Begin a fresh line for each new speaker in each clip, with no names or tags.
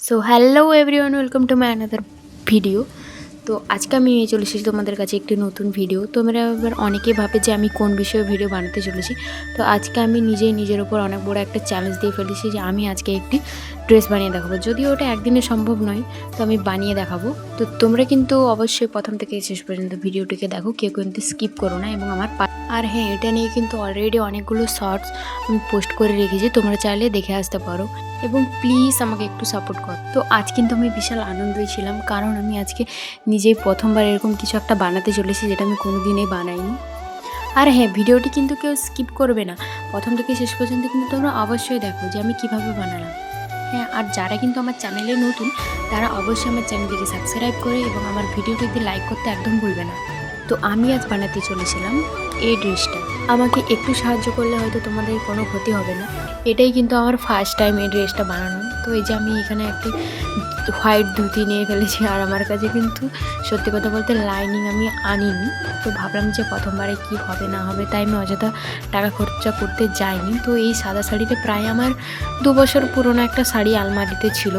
So hello everyone, welcome to my another video. তো আজকে আমি নিয়ে চলে এসেছি তোমাদের কাছে একটি নতুন ভিডিও। তোমরা এবার অনেকেই ভাবে যে আমি কোন বিষয়ে ভিডিও বানাতে চলেছি। তো আজকে আমি নিজের উপর অনেক বড় একটা চ্যালেঞ্জ দিয়ে ফেলেছি যে আমি আজকে একটি ড্রেস বানিয়ে দেখাবো। যদিও ওটা একদিনে সম্ভব নয়, তো আমি বানিয়ে দেখাবো। তো তোমরা কিন্তু অবশ্যই প্রথম থেকে শেষ পর্যন্ত ভিডিওটিকে দেখো, কেউ কিন্তু স্কিপ করো না। এবং আর হ্যাঁ, এটা নিয়ে কিন্তু অলরেডি অনেকগুলো শর্টস আমি পোস্ট করে রেখেছি, তোমরা চাইলে দেখে আসতে পারো। এবং প্লিজ আমাকে একটু সাপোর্ট করো। তো আজ কিন্তু আমি বিশাল আনন্দই ছিলাম, কারণ আমি আজকে নিজেই প্রথমবার এরকম কিছু একটা বানাতে চলেছি যেটা আমি কোনো দিনই বানাইনি। আর হ্যাঁ, ভিডিওটি কিন্তু কেউ স্কিপ করবে না, প্রথম থেকে শেষ পর্যন্ত কিন্তু তোমরা অবশ্যই দেখো যে আমি কিভাবে বানালাম। হ্যাঁ, আর যারা কিন্তু আমার চ্যানেলে নতুন তারা অবশ্যই আমার চ্যানেলটিকে সাবস্ক্রাইব করে এবং আমার ভিডিওটিতে লাইক করতে একদম ভুলবে না। তো আমি আজ বানাতে চলেছিলাম এই ড্রেসটা। আমাকে একটু সাহায্য করলে হয়তো তোমাদের কোনো ক্ষতি হবে না। এটাই কিন্তু আমার ফার্স্ট টাইম এই ড্রেসটা বানানো। তো এই যে আমি এখানে একটি হোয়াইট ধুতি নিয়ে ফেলেছি, আর আমার কাছে কিন্তু সত্যি কথা বলতে লাইনিং আমি আনিনি। তো ভাবলাম যে প্রথমবারে কি হবে না হবে, তাই আমি অযথা টাকা খরচা করতে যাইনি। তো এই সাদা শাড়িতে প্রায় আমার 2 বছর পুরনো একটা শাড়ি আলমারিতে ছিল।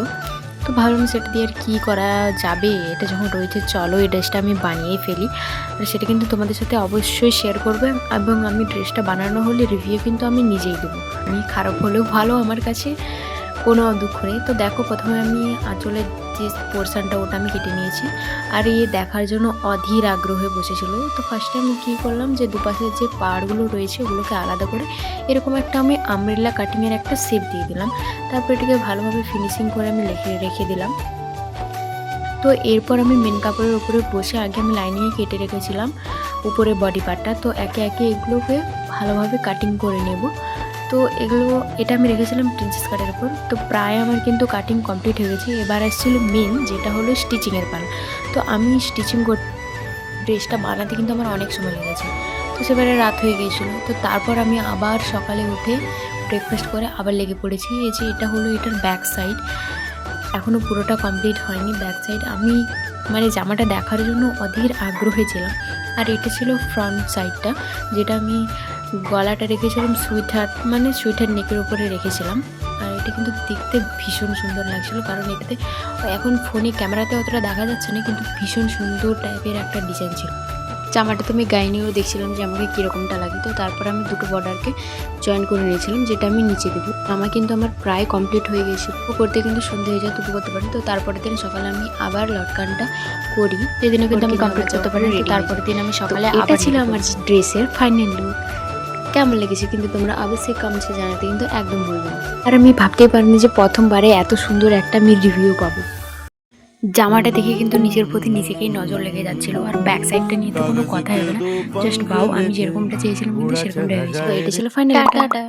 তো ভাবলাম সেটা দিয়ে আর কী করা যাবে, এটা যখন রয়েছে চলো এই ড্রেসটা আমি বানিয়ে ফেলি। আর সেটা কিন্তু তোমাদের সাথে অবশ্যই শেয়ার করবে। এবং আমি ড্রেসটা বানানো হলে রিভিউ কিন্তু আমি নিজেই দেবো। আমি খারাপ হলেও ভালো, আমার কাছে কোনো দুঃখ নেই। তো দেখো, প্রথমে আমি আঁচলের যে পোর্শনটা ওটা আমি কেটে নিয়েছি। আর এই দেখার জন্য অধীর আগ্রহে বসেছিল। তো ফার্স্টে আমি কী করলাম যে দুপাশের যে পাড়গুলো রয়েছে ওগুলোকে আলাদা করে এরকম একটা আমি আমব্রেলা কাটিংয়ের একটা শেপ দিয়ে দিলাম। তারপর এটাকে ভালোভাবে ফিনিশিং করে আমি রেখে দিলাম। তো এরপর আমি মেন কাপড়ের উপরে বসে আগে আমি লাইনিংয়ে কেটে রেখেছিলাম উপরে বডি পার্টটা। তো একে একে এগুলোকে ভালোভাবে কাটিং করে নেব। তো এটা আমি রেখেছিলাম প্রিন্সেস কাটের উপর। তো প্রায় আমার কিন্তু কাটিং কমপ্লিট হয়ে গেছে। এবার আসছিল মেন, যেটা হলো স্টিচিংয়ের পালা। তো আমি ড্রেসটা বানাতে কিন্তু আমার অনেক সময় লেগেছে। তো সেবারে রাত হয়ে গিয়েছিলো। তো তারপর আমি আবার সকালে উঠে ব্রেকফাস্ট করে আবার লেগে পড়েছি। এই যে এটা হলো এটার ব্যাক সাইড, এখনও পুরোটা কমপ্লিট হয়নি। ব্যাক সাইড আমি জামাটা দেখার জন্য অধীর আগ্রহে ছিলাম। আর এটা ছিল ফ্রন্ট সাইডটা, যেটা আমি গলাটা রেখেছিলাম সুইটার নেকের উপরে রেখেছিলাম। আর এটা কিন্তু দেখতে ভীষণ সুন্দর লাগছিলো, কারণ এটাতে এখন ফোনে ক্যামেরাতে অতটা দেখা যাচ্ছে না, কিন্তু ভীষণ সুন্দর টাইপের একটা ডিজাইন ছিল। জামাটা তো আমি গায়ে নিয়েও দেখছিলাম যে আমাকে কীরকমটা লাগে। তো তারপর আমি দুটো বর্ডারকে জয়েন করে নিয়েছিলাম, যেটা আমি নিচে দেবো। জামা কিন্তু আমার প্রায় কমপ্লিট হয়ে গেছিলো। করতে কিন্তু সন্ধে হয়ে যায়, তবু করতে পারি। তো তারপরের দিন সকালে আমি আবার লটকানটা করি, সেদিনও কিন্তু আমি কমপ্লিট করতে পারি। তারপরের দিন আমি সকালে আবার ছিল আমার ড্রেসের ফাইনাল লুক। কেমন লেগেছে কিন্তু তোমরা অবশ্যই কমেন্টসে জানাতে কিন্তু একদম ভুলবে না। আর আমি ভাবতেই পারিনি যে প্রথমবারে এত সুন্দর একটা আমি রিভিউ পাবো। জামাটা দেখে কিন্তু নিজের প্রতি নিজেকেই নজর লেগে যাচ্ছিল। আর ব্যাক সাইডটা নিয়ে তো কোনো কথাই হবে না, জাস্ট বাউ, আমি যেরকমটা চেয়েছিলাম কিন্তু সেরকমটাই হয়েছিল। এটা ছিল ফাইনাল। টাটা।